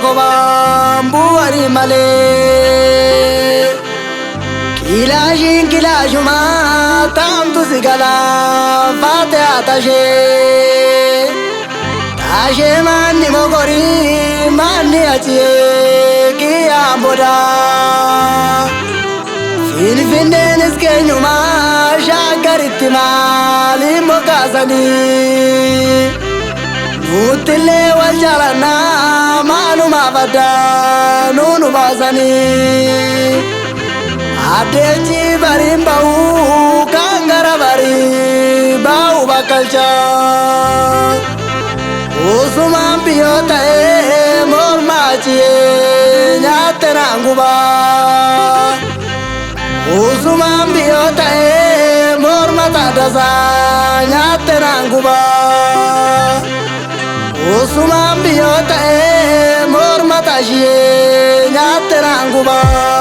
koban bu'ari malee. Kilaashin kilaashuma taamtu si gala faate atashee. Taashee manni mogorii manni achee kiyyaan booda. Finfinneenis keenyuma shaggaritti maaliin mokaasanii. Nutillee wal jaalannaa maalumaaf addaa nuunu baasanii. Addeechi bariin bahuu kan gara barii bahu bakkalchaa. Usumaan biyyoo ta'ee morma achiyee nyaatte naan gubaa. Usumaan biyyoo ta'ee morma taadasaa nyaatte naan gubaa. Usumaan biyyoo ta'ee morma taashiyee nyaatte naan gubaa.